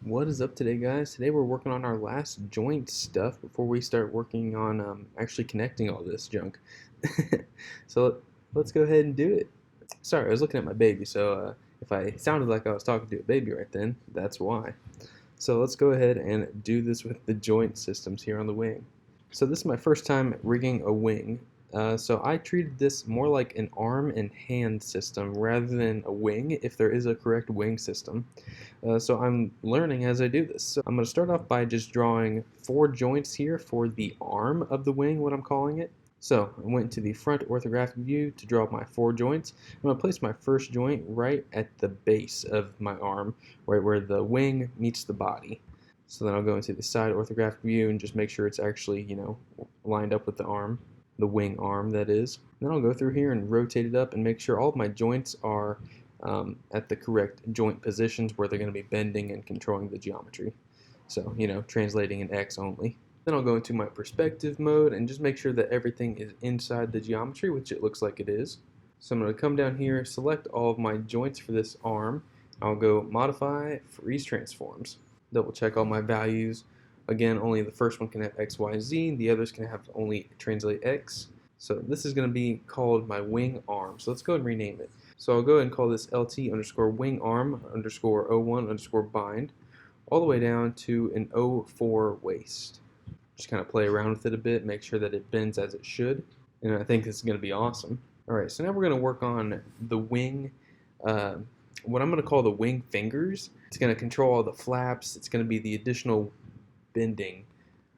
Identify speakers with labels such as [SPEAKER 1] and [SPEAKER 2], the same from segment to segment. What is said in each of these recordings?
[SPEAKER 1] What is up today, guys? Today we're working on our last joint stuff before we start working on actually connecting all this junk. So let's go ahead and do it. Sorry, I was looking at my baby, so if I sounded like I was talking to a baby right then, that's why. So let's go ahead and do this with the joint systems here on the wing. So this is my first time rigging a wing. So I treated this more like an arm and hand system rather than a wing, if there is a correct wing system. So I'm learning as I do this. So I'm going to start off by just drawing 4 joints here for the arm of the wing, what I'm calling it. So I went to the front orthographic view to draw my 4 joints. I'm going to place my first joint right at the base of my arm, right where the wing meets the body. So then I'll go into the side orthographic view and just make sure it's actually, lined up with the arm, the wing arm that is. Then I'll go through here and rotate it up and make sure all of my joints are at the correct joint positions where they're going to be bending and controlling the geometry. So, translating in X only. Then I'll go into my perspective mode and just make sure that everything is inside the geometry, which it looks like it is. So I'm going to come down here, select all of my joints for this arm. I'll go modify, freeze transforms. Double check all my values. Again, only the first one can have X, Y, Z. The others can have only translate X. So this is going to be called my wing arm. So let's go ahead and rename it. So I'll go ahead and call this LT underscore wing arm underscore 01 underscore bind all the way down to an 04 waist. Just kind of play around with it a bit, make sure that it bends as it should. And I think this is going to be awesome. Alright, so now we're going to work on the wing, what I'm going to call the wing fingers. It's going to control all the flaps. It's going to be the additional bending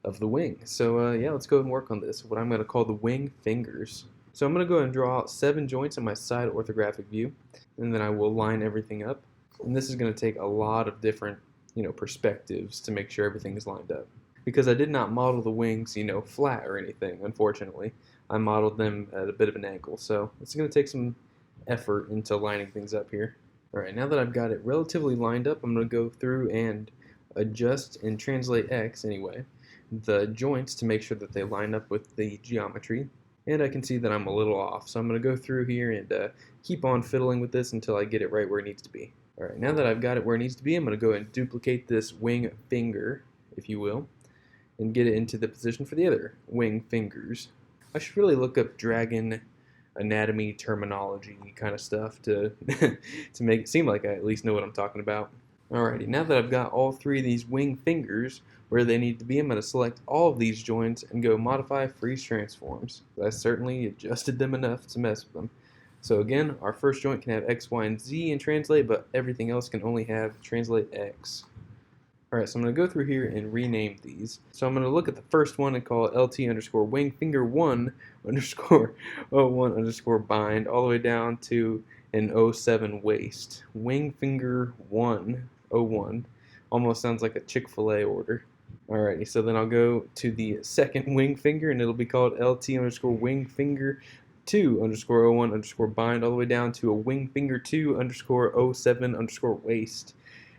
[SPEAKER 1] of the wing. So yeah, let's go ahead and work on this, what I'm going to call the wing fingers. So I'm going to go ahead and draw out 7 joints on my side orthographic view, and then I will line everything up. And this is going to take a lot of different, perspectives to make sure everything is lined up. Because I did not model the wings, flat or anything, unfortunately. I modeled them at a bit of an angle, so it's going to take some effort into lining things up here. Alright, now that I've got it relatively lined up, I'm going to go through and adjust and translate X, anyway, the joints to make sure that they line up with the geometry. And I can see that I'm a little off, so I'm going to go through here and keep on fiddling with this until I get it right where it needs to be. Alright, now that I've got it where it needs to be, I'm going to go and duplicate this wing finger, if you will, and get it into the position for the other wing fingers. I should really look up dragon anatomy terminology kind of stuff to to make it seem like I at least know what I'm talking about. Alrighty, now that I've got all 3 of these wing fingers where they need to be, I'm going to select all of these joints and go modify freeze transforms. I certainly adjusted them enough to mess with them. So again, our first joint can have X, Y, and Z in translate, but everything else can only have translate X. Alright, so I'm going to go through here and rename these. So I'm going to look at the first one and call it LT underscore wing finger 1 underscore 01 underscore bind all the way down to an 07 waist. Wing finger 101. Almost sounds like a Chick-fil-A order. Alrighty, so then I'll go to the second wing finger and it'll be called LT underscore wing finger 2 underscore 01 underscore bind all the way down to a wing finger 2 underscore 07 underscore waist.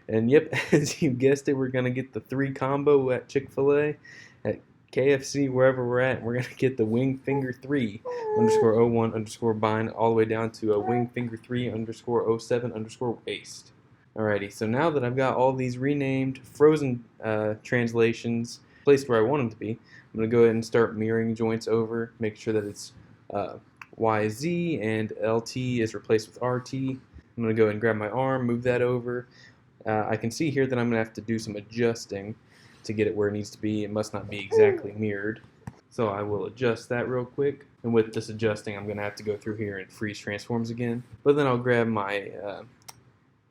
[SPEAKER 1] And yep, as you guessed it, we're going to get the 3 combo at Chick-fil-A, at KFC, wherever we're at. We're going to get the wing finger 3 underscore 01 underscore bind all the way down to a wing finger 3 underscore 07 underscore waist. Alrighty, so now that I've got all these renamed frozen translations placed where I want them to be, I'm going to go ahead and start mirroring joints over, make sure that it's YZ and LT is replaced with RT. I'm going to go ahead and grab my arm, move that over. I can see here that I'm going to have to do some adjusting to get it where it needs to be. It must not be exactly mirrored. So I will adjust that real quick. And with this adjusting, I'm going to have to go through here and freeze transforms again. But then I'll grab my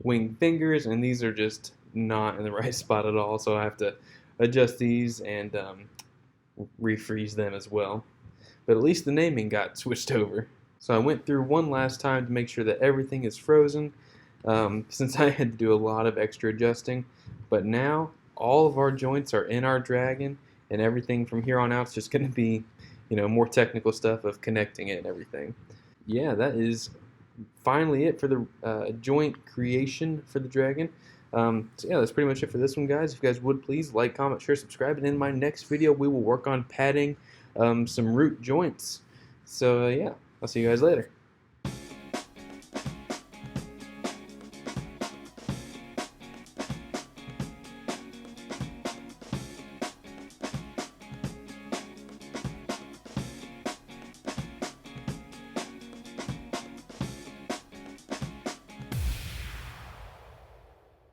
[SPEAKER 1] wing fingers, and these are just not in the right spot at all. So I have to adjust these and refreeze them as well. But at least the naming got switched over. So I went through one last time to make sure that everything is frozen. Since I had to do a lot of extra adjusting, but now all of our joints are in our dragon, and everything from here on out is just going to be, more technical stuff of connecting it and everything. Yeah, that is finally it for the joint creation for the dragon. So yeah, that's pretty much it for this one, guys. If you guys would please like, comment, share, subscribe, and in my next video we will work on padding some root joints. So yeah, I'll see you guys later.